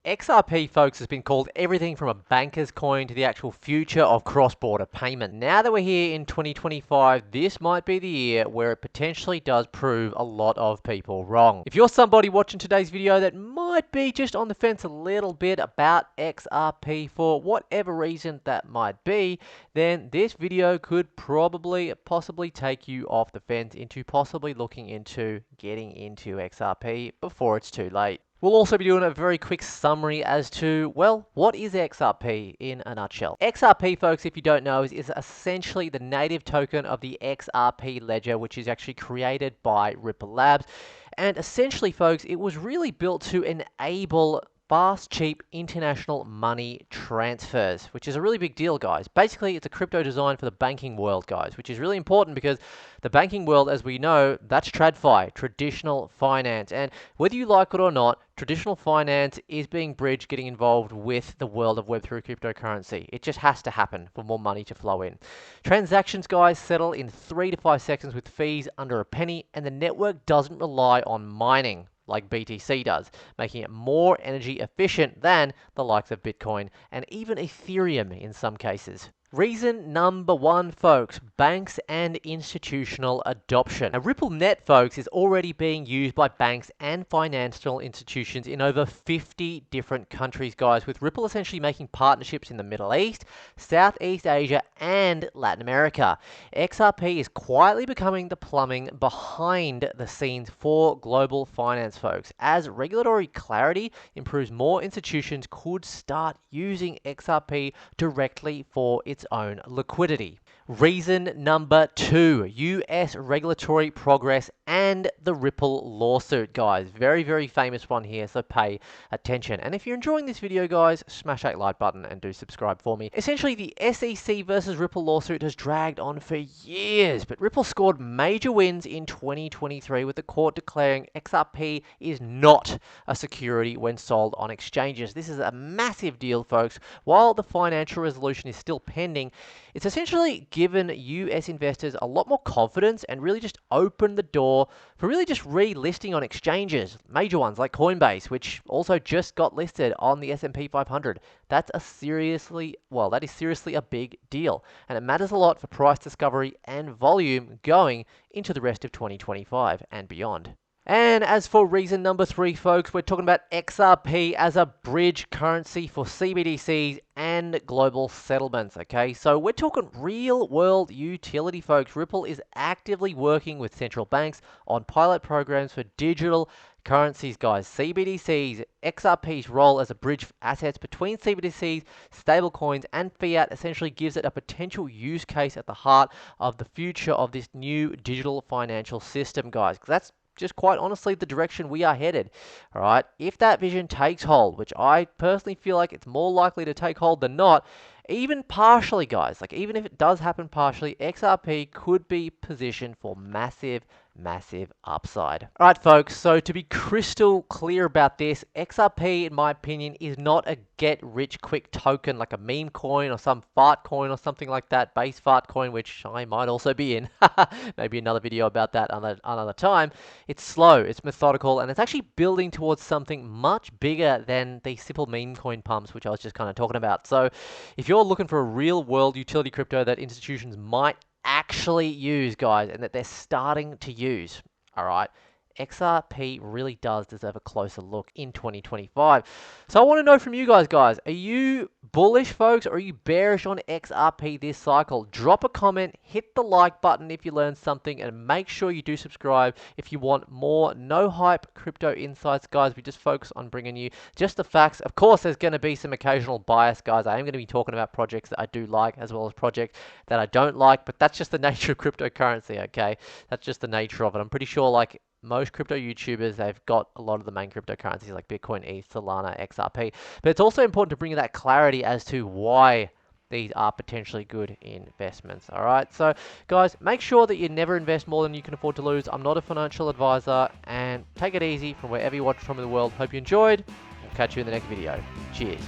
XRP, folks, has been called everything from a banker's coin to the actual future of cross-border payment. Now that we're here in 2025, this might be the year where it potentially does prove a lot of people wrong. If you're somebody watching today's video that might be just on the fence a little bit about XRP for whatever reason that might be, then this video could possibly take you off the fence into possibly looking into getting into XRP before it's too late. We'll also be doing a very quick summary as to, well, what is XRP in a nutshell? XRP, folks, if you don't know, is essentially the native token of the XRP ledger, which is actually created by Ripple Labs. And essentially, folks, it was really built to enable fast, cheap international money transfers, which is a really big deal, guys. Basically, it's a crypto designed for the banking world, guys, which is really important because the banking world, as we know, that's TradFi, traditional finance. And whether you like it or not, traditional finance is being bridged, getting involved with the world of Web3 cryptocurrency. It just has to happen for more money to flow in. Transactions, guys, settle in 3 to 5 seconds with fees under a penny, and the network doesn't rely on mining like BTC does, making it more energy efficient than the likes of Bitcoin and even Ethereum in some cases. Reason number one, folks, banks and institutional adoption. Now, RippleNet, folks, is already being used by banks and financial institutions in over 50 different countries, guys, with Ripple essentially making partnerships in the Middle East, Southeast Asia, and Latin America. XRP is quietly becoming the plumbing behind the scenes for global finance, folks. As regulatory clarity improves, more institutions could start using XRP directly for its own liquidity. Reason number two, US regulatory progress and the Ripple lawsuit, guys. Very, very famous one here, so pay attention. And if you're enjoying this video, guys, smash that like button and do subscribe for me. Essentially, the SEC versus Ripple lawsuit has dragged on for years, but Ripple scored major wins in 2023 with the court declaring XRP is not a security when sold on exchanges. This is a massive deal, folks. While the financial resolution is still pending, it's essentially given US investors a lot more confidence and really just opened the door for really just relisting on exchanges, major ones like Coinbase, which also just got listed on the S&P 500. That is seriously a big deal, and it matters a lot for price discovery and volume going into the rest of 2025 and beyond. And as for reason number three, folks, we're talking about XRP as a bridge currency for CBDCs and global settlements, okay? So we're talking real world utility, folks. Ripple is actively working with central banks on pilot programs for digital currencies, guys. CBDCs, XRP's role as a bridge for assets between CBDCs, stablecoins, and fiat essentially gives it a potential use case at the heart of the future of this new digital financial system, guys. That's just quite honestly the direction we are headed. All right, if that vision takes hold, which I personally feel like it's more likely to take hold than not, even partially, guys, like even if it does happen partially, XRP could be positioned for massive upside. All right, folks, so to be crystal clear about this, XRP, in my opinion, is not a get-rich-quick token like a meme coin or some fart coin or something like that, base fart coin, which I might also be in. Maybe another video about that another time. It's slow, it's methodical, and it's actually building towards something much bigger than the simple meme coin pumps, which I was just kind of talking about. So if you're looking for a real-world utility crypto that institutions might actually use, guys, and that they're starting to use, all right, XRP really does deserve a closer look in 2025. So I want to know from you guys, are you bullish, folks, or are you bearish on XRP this cycle? Drop a comment, hit the like button if you learned something, and make sure you do subscribe if you want more no hype crypto insights, guys. We just focus on bringing you just the facts. Of course, there's going to be some occasional bias, guys. I am going to be talking about projects that I do like as well as projects that I don't like, but that's just the nature of cryptocurrency, okay? That's just the nature of it. I'm pretty sure, like most crypto YouTubers, they've got a lot of the main cryptocurrencies like Bitcoin, ETH, Solana, XRP. But it's also important to bring that clarity as to why these are potentially good investments. All right, so guys, make sure that you never invest more than you can afford to lose. I'm not a financial advisor, and take it easy from wherever you watch from in the world. Hope you enjoyed. We'll catch you in the next video. Cheers.